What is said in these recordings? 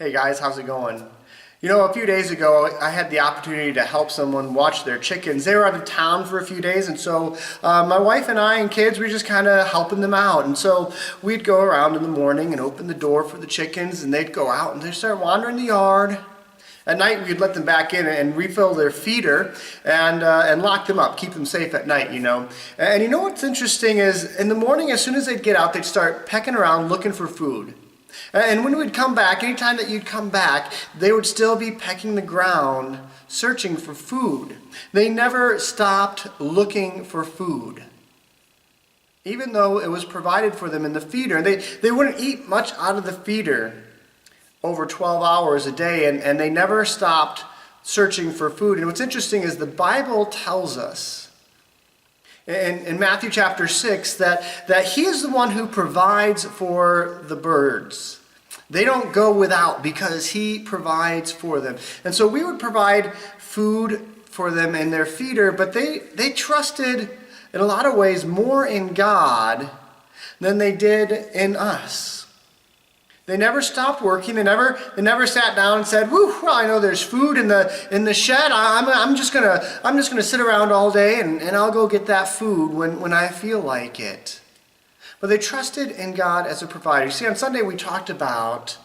Hey guys, how's it going? A few days ago, I had the opportunity to help someone watch their chickens. They were out of town for a few days, and so my wife and I and kids, we were just kind of helping them out. And so we'd go around in the morning and open the door for the chickens, and they'd go out and they'd start wandering the yard. At night, we'd let them back in and refill their feeder and lock them up, keep them safe at night, And what's interesting is in the morning, as soon as they'd get out, they'd start pecking around looking for food. And when we'd come back, anytime that you'd come back, they would still be pecking the ground, searching for food. They never stopped looking for food, even though it was provided for them in the feeder. They wouldn't eat much out of the feeder over 12 hours a day, and they never stopped searching for food. And what's interesting is the Bible tells us in Matthew chapter 6 that he is the one who provides for the birds. They don't go without because he provides for them. And so we would provide food for them in their feeder, but they trusted in a lot of ways more in God than they did in us. They never stopped working. They never sat down and said, "Whew, well, I know there's food in the shed. I'm just gonna sit around all day and I'll go get that food when I feel like it." But they trusted in God as a provider. You see, on Sunday we talked about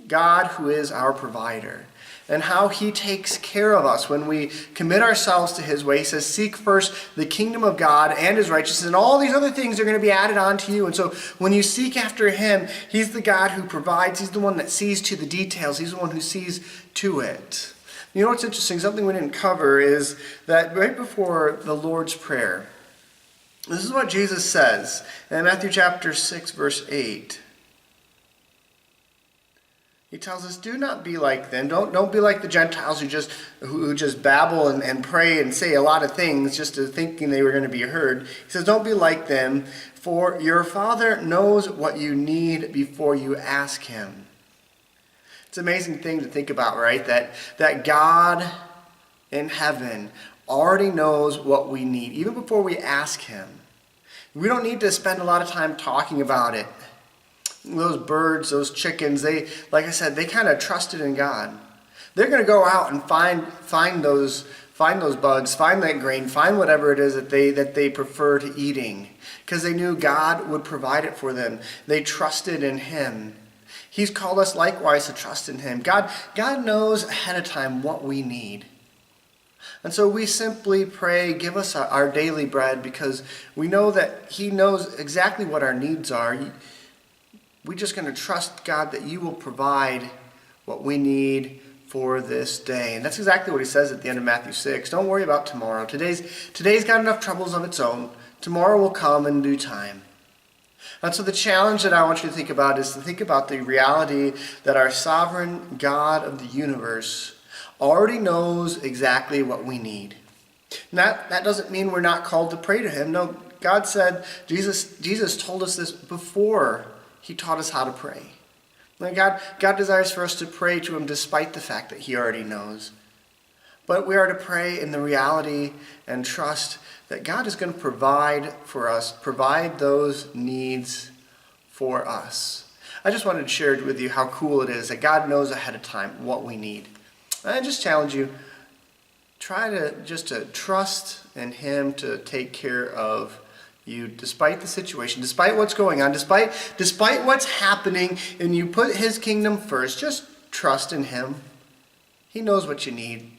God who is our provider and how he takes care of us when we commit ourselves to his way. He says, "Seek first the kingdom of God and his righteousness, and all these other things are going to be added on to you." And so when you seek after him, he's the God who provides. He's the one that sees to the details. He's the one who sees to it. You know what's interesting? Something we didn't cover is that right before the Lord's Prayer, this is what Jesus says in Matthew chapter 6, verse 8. He tells us, "Do not be like them." Don't be like the Gentiles who just babble and pray and say a lot of things just to thinking they were going to be heard. He says, "Don't be like them, for your Father knows what you need before you ask him." It's an amazing thing to think about, right? That God in heaven already knows what we need, even before we ask him. We don't need to spend a lot of time talking about it. Those birds, those chickens, like I said, they kind of trusted in God. They're going to go out and find those bugs, find that grain, find whatever it is that they prefer to eating, because they knew God would provide it for them. They trusted in him. He's called us likewise to trust in him. God knows ahead of time what we need. And so we simply pray, "Give us our daily bread," because we know that he knows exactly what our needs are. We're just going to trust God that you will provide what we need for this day. And that's exactly what he says at the end of Matthew 6. Don't worry about tomorrow. Today's got enough troubles of its own. Tomorrow will come in due time. And so the challenge that I want you to think about is to think about the reality that our sovereign God of the universe already knows exactly what we need. And that doesn't mean we're not called to pray to him. No, God said, Jesus told us this before he taught us how to pray. God desires for us to pray to him despite the fact that he already knows. But we are to pray in the reality and trust that God is going to provide for us, provide those needs for us. I just wanted to share with you how cool it is that God knows ahead of time what we need. I just challenge you, try to trust in him to take care of you despite the situation, despite what's going on, despite what's happening, and you put his kingdom first. Just trust in him. He knows what you need.